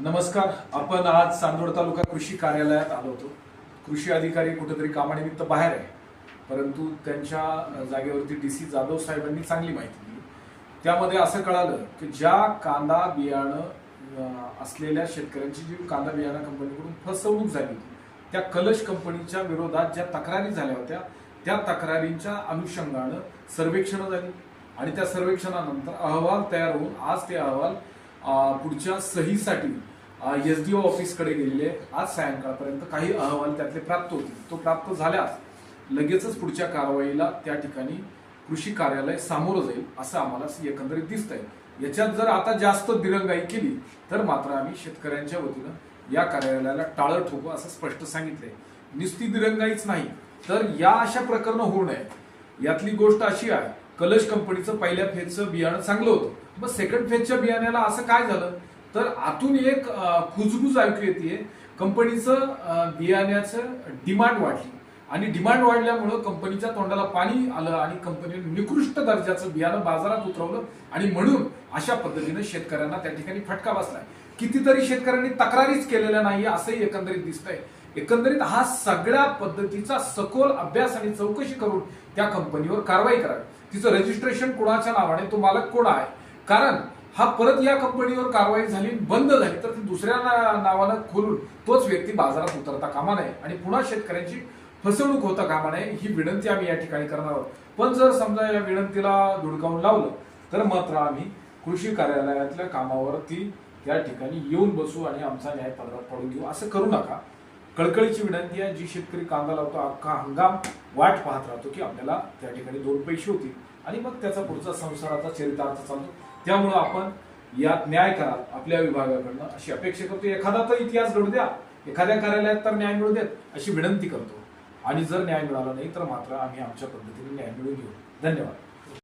नमस्कार. आपण आज चांदवड तालुका कृषी कार्यालयात आलो होतो. कृषी अधिकारी कुठेतरी कामानिमित्त बाहेर आहे, परंतु त्यांच्या जागेवरती डीसी जाधव साहेबांनी चांगली माहिती दिली. त्यामध्ये असं कळालं की ज्या कांदा बियाणं असलेल्या शेतकऱ्यांची जी कांदा बियाणं कंपनीकडून फसवणूक झाली होती, त्या कलश कंपनीच्या विरोधात ज्या तक्रारी झाल्या होत्या त्या तक्रारींच्या अनुषंगानं सर्वेक्षणं झाली आणि त्या सर्वेक्षणानंतर अहवाल तयार होऊन आज ते अहवाल पुढच्या सहीसाठी SDO ऑफिसकडे गेलेले. आज सायंकाळपर्यंत काही अहवाल त्यातले प्राप्त होतील. तो प्राप्त झाल्यास लगेचच पुढच्या कारवाईला त्या ठिकाणी कृषी कार्यालय सामोरं जाईल असं आम्हाला एकंदरीत दिसतंय. याच्यात जर आता जास्त दिरंगाई केली तर मात्र आम्ही शेतकऱ्यांच्या वतीनं या कार्यालयाला टाळं ठोकू असं स्पष्ट सांगितलंय. नुसती दिरंगाईच नाही तर या अशा प्रकरणं होऊ नये. यातली गोष्ट अशी आहे, कलश कंपनीचं पहिल्या फेजचं बियाणं चांगलं होतं, मग सेकंड फेजच्या बियाण्याला असं काय झालं तर आतून एक कुजबुज ऐकू येते. कंपनीचं बियाण्याचं डिमांड वाढली आणि डिमांड वाढल्यामुळं कंपनीच्या तोंडाला पाणी आलं आणि कंपनीने निकृष्ट दर्जाचं बियाणं बाजारात उतरवलं आणि म्हणून अशा पद्धतीने शेतकऱ्यांना त्या ठिकाणी फटका बसलाय. कितीतरी शेतकऱ्यांनी तक्रारीच केलेल्या नाही असंही एकंदरीत दिसतंय. एकंदरीत हा सगळ्या पद्धतीचा सखोल अभ्यास आणि चौकशी करून त्या कंपनीवर कारवाई करावी. तिचं रजिस्ट्रेशन कोणाच्या नावाने, तो मालक कोण आहे, कारण हा परत या कंपनीवर कारवाई झाली बंद झाली तर ती दुसऱ्या नावानं खोलून तोच व्यक्ती बाजारात उतरता कामा नये आणि पुन्हा शेतकऱ्यांची फसवणूक होता कामा नये ही विनंती आम्ही या ठिकाणी करणार आहोत. पण जर समजा या विनंतीला धुडकावून लावलं तर मात्र आम्ही कृषी कार्यालयातल्या कामावरती त्या ठिकाणी येऊन बसू आणि आमचा न्याय पदरात पडून घेऊ. असं करू नका. कळकळीची विनंती आहे. जी शेतकरी कांदा लावतो अख्खा हंगाम वाट पाहत राहतो की आपल्याला त्या ठिकाणी दोन पैसे होतील आणि मग त्याचा पुढचा संसाराचा चरितार्थ चालतो. त्यामुळं आपण यात न्याय कराल आपल्या विभागाकडनं अशी अपेक्षा करतो. एखादा तर इतिहास घडू द्या, एखाद्या कार्यालयात तर न्याय मिळू देत अशी विनंती करतो आणि जर न्याय मिळाला नाही तर मात्र आम्ही आमच्या पद्धतीने न्याय मिळवून घेऊ. धन्यवाद.